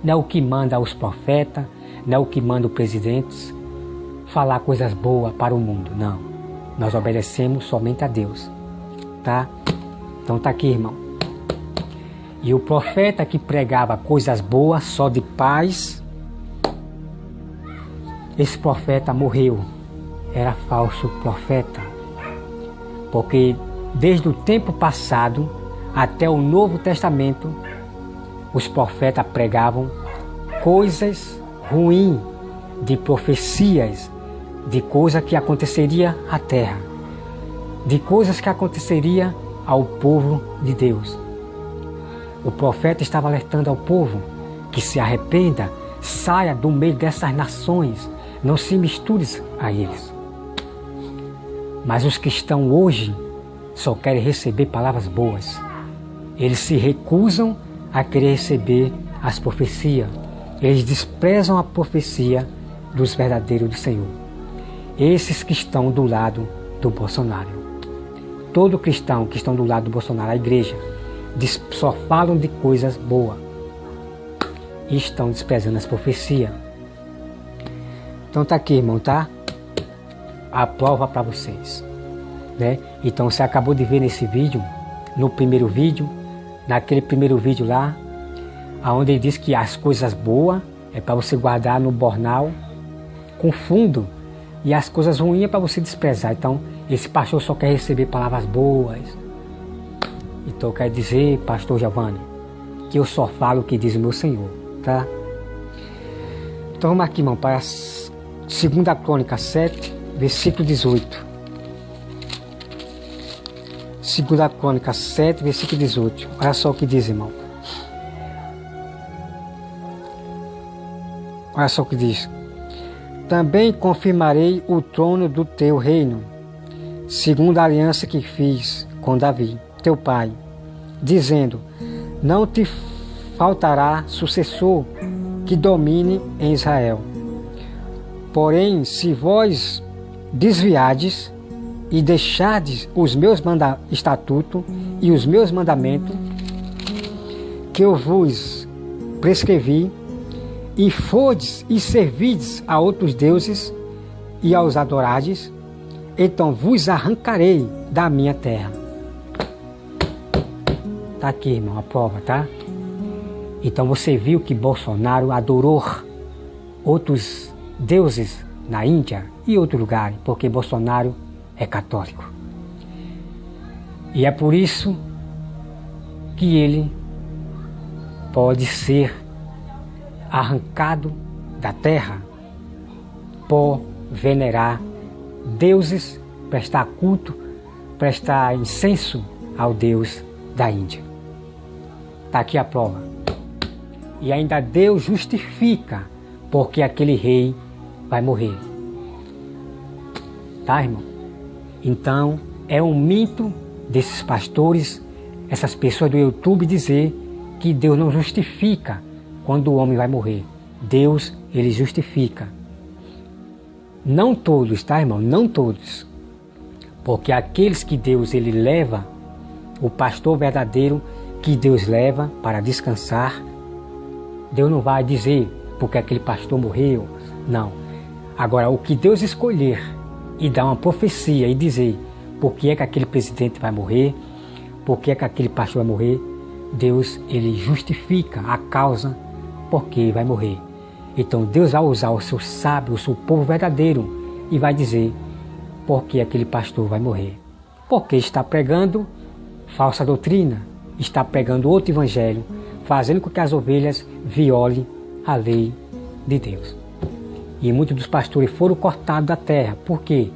não é o que manda os profetas, não é o que manda os presidentes, falar coisas boas para o mundo, não. Nós obedecemos somente a Deus, tá? Então tá aqui, irmão. E o profeta que pregava coisas boas, só de paz, esse profeta morreu, era falso profeta, porque desde o tempo passado até o Novo Testamento, os profetas pregavam coisas ruins, de profecias, de coisas que aconteceria à terra, de coisas que aconteceria ao povo de Deus. O profeta estava alertando ao povo que se arrependa, saia do meio dessas nações, não se misture a eles. Mas os cristãos hoje só querem receber palavras boas. Eles se recusam a querer receber as profecias. Eles desprezam a profecia dos verdadeiros do Senhor. Esses que estão do lado do Bolsonaro. Todo cristão que estão do lado do Bolsonaro, a igreja, só falam de coisas boas e estão desprezando as profecias. Então tá aqui, irmão, tá? A prova para vocês, né? Então você acabou de ver nesse vídeo, no primeiro vídeo, naquele primeiro vídeo lá, onde ele diz que as coisas boas é para você guardar no bornal com fundo e as coisas ruins é para você desprezar. Então esse pastor só quer receber palavras boas. Então quer dizer, pastor Giovanni, que eu só falo o que diz o meu Senhor, tá? Então vamos aqui, irmão, para a 2 Crônica 7, versículo 18. 2 Crônica 7, versículo 18. Olha só o que diz, irmão. Olha só o que diz. Também confirmarei o trono do teu reino, segundo a aliança que fiz com Davi, teu pai, dizendo: não te faltará sucessor que domine em Israel. Porém, se vós desviardes e deixardes os meus estatutos e os meus mandamentos, que eu vos prescrevi, e fordes e servides a outros deuses e aos adorardes, então vos arrancarei da minha terra. Tá aqui, irmão, a prova, tá? Então você viu que Bolsonaro adorou outros deuses na Índia e outro lugar, porque Bolsonaro é católico. E é por isso que ele pode ser arrancado da terra por venerar deuses, prestar culto, prestar incenso ao Deus da Índia. Está aqui a prova. E ainda Deus justifica porque aquele rei vai morrer. Tá, irmão? Então é um mito desses pastores, essas pessoas do YouTube dizer que Deus não justifica quando o homem vai morrer. Deus, ele justifica. Não todos, tá, irmão? Não todos. Porque aqueles que Deus, ele leva, o pastor verdadeiro que Deus leva para descansar, Deus não vai dizer porque aquele pastor morreu, não. Agora, o que Deus escolher e dar uma profecia e dizer por que é que aquele presidente vai morrer, por que é que aquele pastor vai morrer, Deus, ele justifica a causa por que vai morrer. Então Deus vai usar o seu sábio, o seu povo verdadeiro e vai dizer por que aquele pastor vai morrer. Porque está pregando falsa doutrina, está pregando outro evangelho, fazendo com que as ovelhas violem a lei de Deus. E muitos dos pastores foram cortados da terra. Por quê?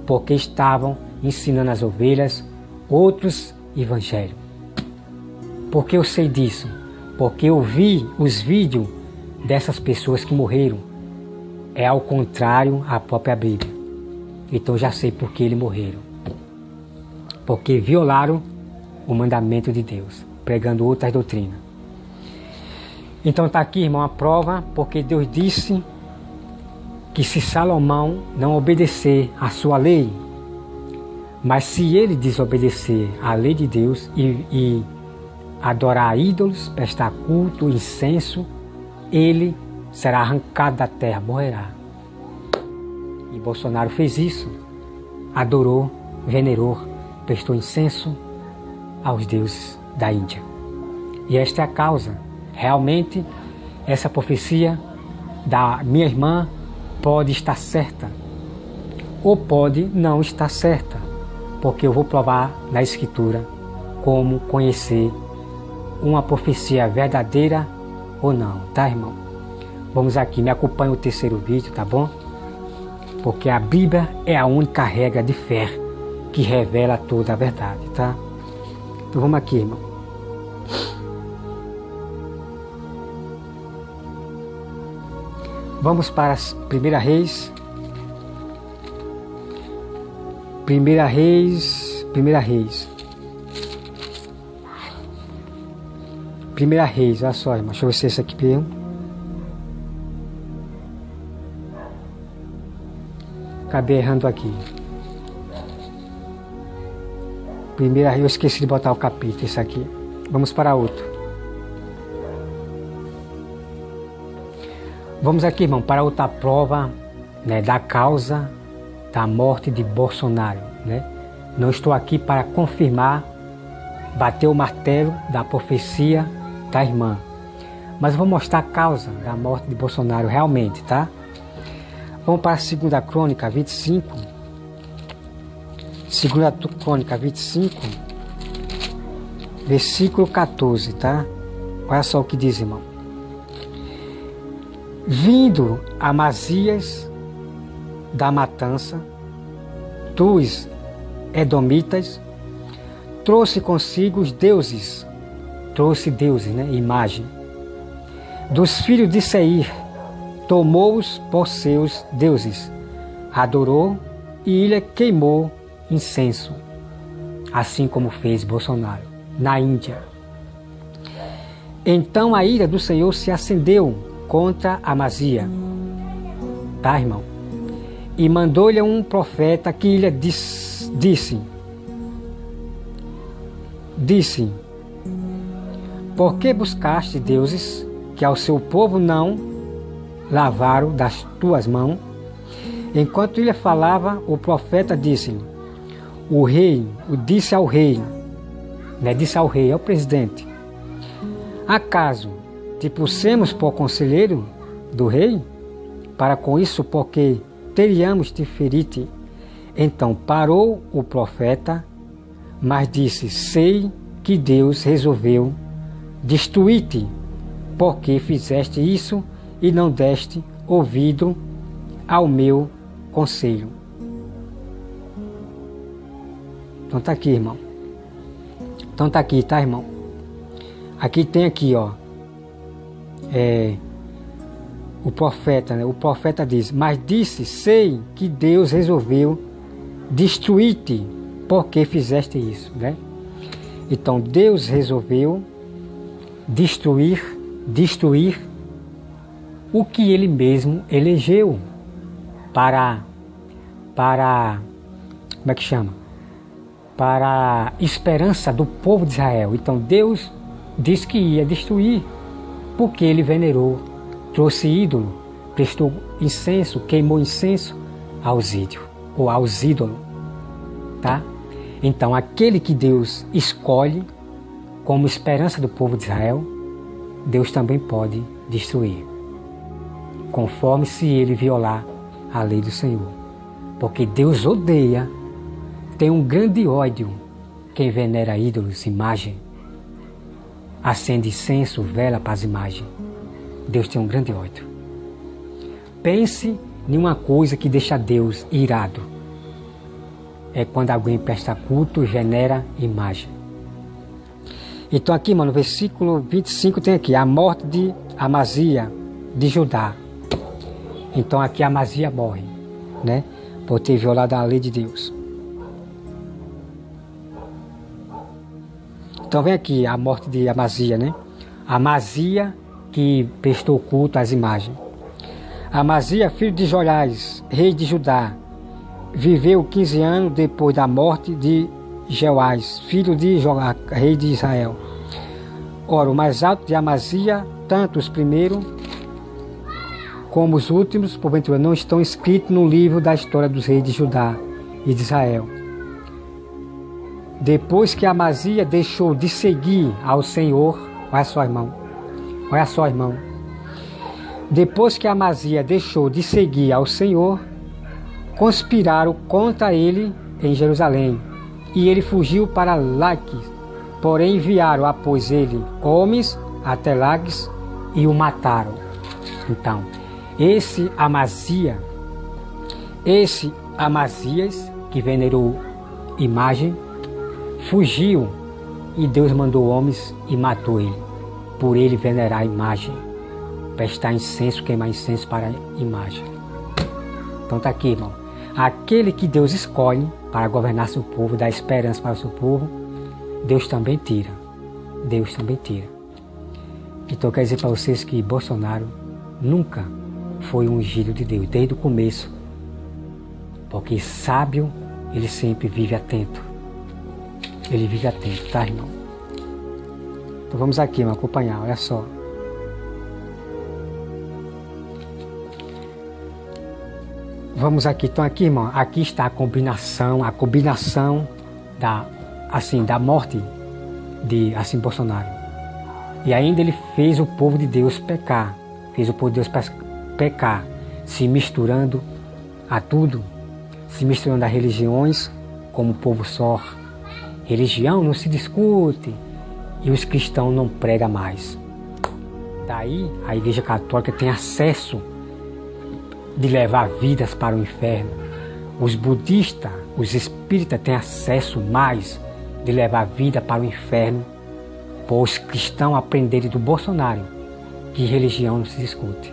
Porque estavam ensinando às ovelhas outros evangelhos. Por que eu sei disso? Porque eu vi os vídeos dessas pessoas que morreram. É ao contrário à própria Bíblia. Então já sei por que eles morreram. Porque violaram o mandamento de Deus, pregando outras doutrinas. Então está aqui, irmão, a prova, porque Deus disse que se Salomão não obedecer à sua lei, mas se ele desobedecer à lei de Deus e adorar ídolos, prestar culto, incenso, ele será arrancado da terra, morrerá. E Bolsonaro fez isso, adorou, venerou, prestou incenso aos deuses da Índia. E esta é a causa. Realmente, essa profecia da minha irmã pode estar certa ou pode não estar certa, porque eu vou provar na Escritura como conhecer uma profecia verdadeira ou não, tá, irmão? Vamos aqui, me acompanhe o terceiro vídeo, tá bom? Porque a Bíblia é a única regra de fé que revela toda a verdade, tá? Então vamos aqui, irmão. Vamos para a Primeira Reis. Primeira Reis. Olha só, irmão. Deixa eu ver se é esse aqui mesmo. Acabei errando aqui. Primeira Reis, eu esqueci de botar o capítulo, esse aqui. Vamos para outro. Vamos aqui, irmão, para outra prova, né, da causa da morte de Bolsonaro, né? Não estou aqui para confirmar, bater o martelo da profecia da irmã, mas vou mostrar a causa da morte de Bolsonaro realmente, tá? Vamos para a 2ª Crônica 25. 2ª Crônica 25, versículo 14, tá? Olha só o que diz, irmão. Vindo Amazias da matança dos edomitas, trouxe consigo os deuses, né, imagem, dos filhos de Seir, tomou-os por seus deuses, adorou e lhe queimou incenso, assim como fez Bolsonaro na Índia. Então a ira do Senhor se acendeu contra Amazia, tá, irmão? E mandou-lhe um profeta que lhe disse: por que buscaste deuses que ao seu povo não lavaram das tuas mãos? Enquanto ele falava, o profeta disse ao rei, é o presidente: acaso te pusemos por conselheiro do rei, para com isso, porque teríamos te ferido? Então parou o profeta, mas disse: sei que Deus resolveu destruir-te, porque fizeste isso e não deste ouvido ao meu conselho. Então tá aqui, irmão. Então tá aqui, tá, irmão? Aqui tem aqui, ó. O profeta, né? O profeta diz: mas disse, sei que Deus resolveu destruir-te, porque fizeste isso, né? Então Deus resolveu destruir o que ele mesmo elegeu para como é que chama? Para a esperança do povo de Israel. Então Deus disse que ia destruir, porque ele venerou, trouxe ídolo, prestou incenso, queimou incenso aos ídolos, tá? Então aquele que Deus escolhe como esperança do povo de Israel, Deus também pode destruir, conforme se ele violar a lei do Senhor. Porque Deus odeia, tem um grande ódio quem venera ídolos, imagem, acende incenso, vela para as imagens. Deus tem um grande ódio. Pense em uma coisa que deixa Deus irado. É quando alguém presta culto e venera imagem. Então aqui, mano, no versículo 25 tem aqui a morte de Amazia de Judá. Então aqui Amazia morre, né? Por ter violado a lei de Deus. Então vem aqui a morte de Amazia, né? Amazia que prestou culto às imagens. Amazia, filho de Joiás, rei de Judá, viveu 15 anos depois da morte de Jeoás, filho de Joás, rei de Israel. Ora, o mais alto de Amazia, tanto os primeiros como os últimos, porventura, não estão escritos no livro da história dos reis de Judá e de Israel. Depois que Amazia deixou de seguir ao Senhor, olha só, irmão. Depois que Amazia deixou de seguir ao Senhor, conspiraram contra ele em Jerusalém, e ele fugiu para Laquis. Porém enviaram após ele homens até Laquis e o mataram. Então, esse Amazias, que venerou imagem, fugiu e Deus mandou homens e matou ele, por ele venerar a imagem, prestar incenso, queimar incenso para a imagem. Então está aqui, irmão. Aquele que Deus escolhe para governar seu povo, dar esperança para o seu povo, Deus também tira. Deus também tira. Então quer dizer para vocês que Bolsonaro nunca foi um ungido de Deus, desde o começo. Porque sábio, ele sempre vive atento. Ele vive atento, tá, irmão? Então vamos aqui, irmão, acompanhar, olha só. Vamos aqui, então aqui, irmão, aqui está a combinação da morte de Bolsonaro. E ainda ele fez o povo de Deus pecar, se misturando a tudo, se misturando a religiões como o povo só. Religião não se discute e os cristãos não pregam mais. Daí a Igreja Católica tem acesso de levar vidas para o inferno. Os budistas, os espíritas têm acesso mais de levar vida para o inferno, por os cristãos aprenderem do Bolsonaro que religião não se discute.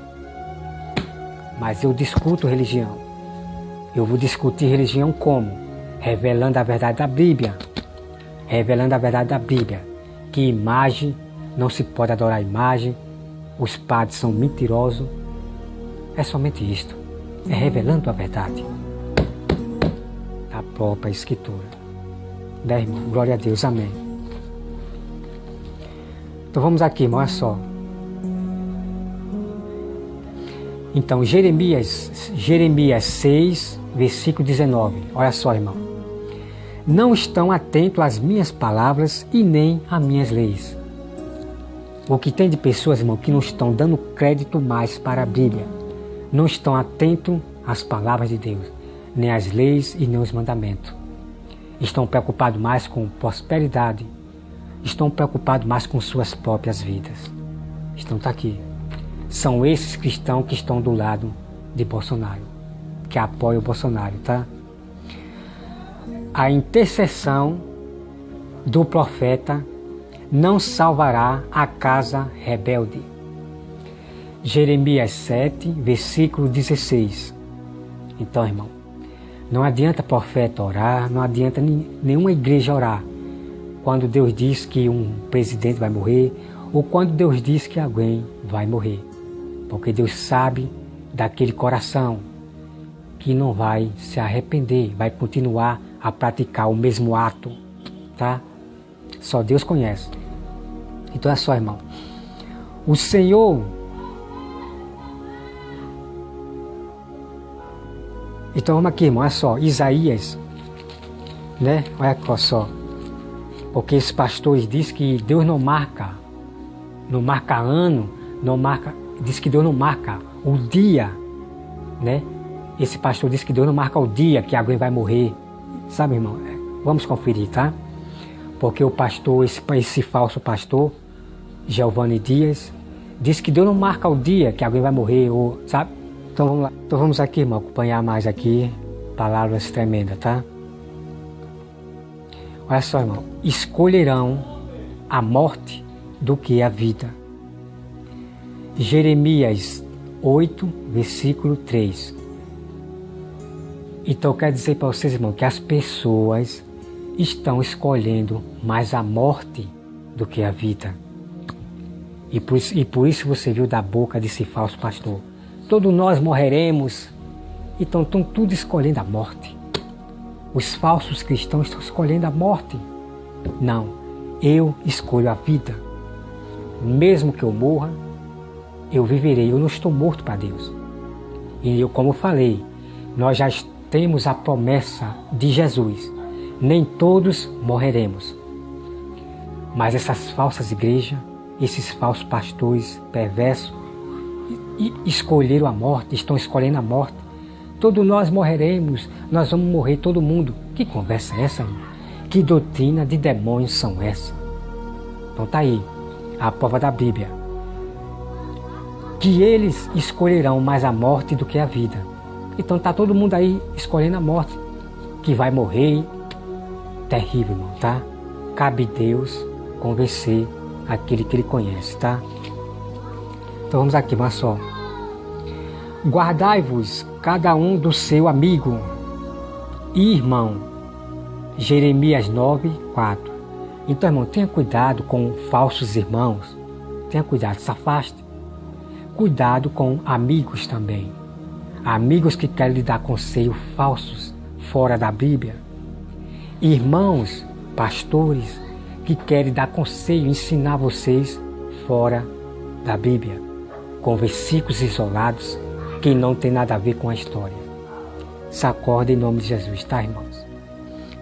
Mas eu discuto religião. Eu vou discutir religião como? Revelando a verdade da Bíblia. Revelando a verdade da Bíblia. Que imagem, não se pode adorar imagem, os padres são mentirosos. É somente isto. É revelando a verdade da própria Escritura. Né, irmão? Glória a Deus. Amém. Então vamos aqui, irmão, olha só. Então, Jeremias 6, versículo 19. Olha só, irmão. Não estão atentos às minhas palavras e nem às minhas leis. O que tem de pessoas, irmão, que não estão dando crédito mais para a Bíblia. Não estão atentos às palavras de Deus, nem às leis e nem aos mandamentos. Estão preocupados mais com prosperidade. Estão preocupados mais com suas próprias vidas. Estão aqui. São esses cristãos que estão do lado de Bolsonaro, que apoiam o Bolsonaro, tá? A intercessão do profeta não salvará a casa rebelde. Jeremias 7, versículo 16. Então, irmão, não adianta profeta orar, não adianta nenhuma igreja orar quando Deus diz que um presidente vai morrer ou quando Deus diz que alguém vai morrer. Porque Deus sabe daquele coração que não vai se arrepender, vai continuar a praticar o mesmo ato, tá? Só Deus conhece. Então é só, irmão. O Senhor... Então vamos aqui, irmão, olha só, Isaías, né? Olha só. Porque esses pastores dizem que Deus não marca ano, diz que Deus não marca o dia, né? Esse pastor diz que Deus não marca o dia que alguém vai morrer. Sabe, irmão? Vamos conferir, tá? Porque o pastor, esse falso pastor, Giovanni Dias, diz que Deus não marca o dia que alguém vai morrer, ou, sabe? Então vamos lá. Então vamos aqui, irmão, acompanhar mais aqui palavras tremendas, tá? Olha só, irmão. Escolherão a morte do que a vida. Jeremias 8, versículo 3. Então quer dizer para vocês, irmão, que as pessoas estão escolhendo mais a morte do que a vida. E por isso você viu da boca desse falso pastor: todos nós morreremos. Então estão tudo escolhendo a morte. Os falsos cristãos estão escolhendo a morte. Não, eu escolho a vida. Mesmo que eu morra, eu viverei. Eu não estou morto para Deus. E eu, como falei, nós já temos a promessa de Jesus. Nem todos morreremos. Mas essas falsas igrejas, esses falsos pastores perversos, escolheram a morte, estão escolhendo a morte. Todos nós morreremos, nós vamos morrer todo mundo. Que conversa é essa, irmão? Que doutrina de demônios são essas? Então tá aí, a prova da Bíblia. Que eles escolherão mais a morte do que a vida. Então tá todo mundo aí escolhendo a morte, que vai morrer. Terrível, irmão, tá? Cabe Deus convencer aquele que Ele conhece, tá? Então vamos aqui, mas só. Guardai-vos cada um do seu amigo e irmão. Jeremias 9, 4. Então, irmão, tenha cuidado com falsos irmãos. Tenha cuidado, se afaste. Cuidado com amigos também. Amigos que querem lhe dar conselhos falsos, fora da Bíblia. Irmãos, pastores, que querem dar conselho, ensinar vocês fora da Bíblia, com versículos isolados que não tem nada a ver com a história. Se acorda em nome de Jesus, tá, irmãos?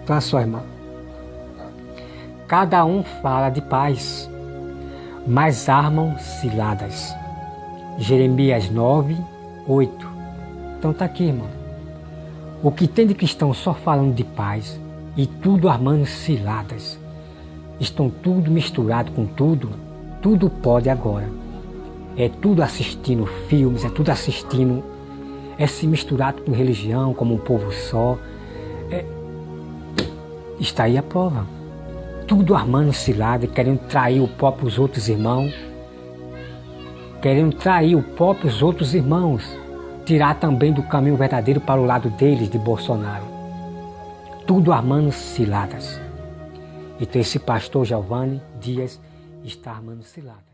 Então, é só, irmão. Cada um fala de paz, mas armam ciladas. Jeremias 9, 8. Então tá aqui, irmão. O que tem de cristão só falando de paz e tudo armando ciladas. Estão tudo misturado com tudo. Tudo pode agora. É tudo assistindo filmes, é tudo assistindo, é se misturado com religião, como um povo só. Está aí a prova. Tudo armando cilada, querendo trair os outros irmãos. Querendo trair os próprios outros irmãos. Tirar também do caminho verdadeiro para o lado deles, de Bolsonaro. Tudo armando ciladas. Então esse pastor Giovanni Dias está armando ciladas.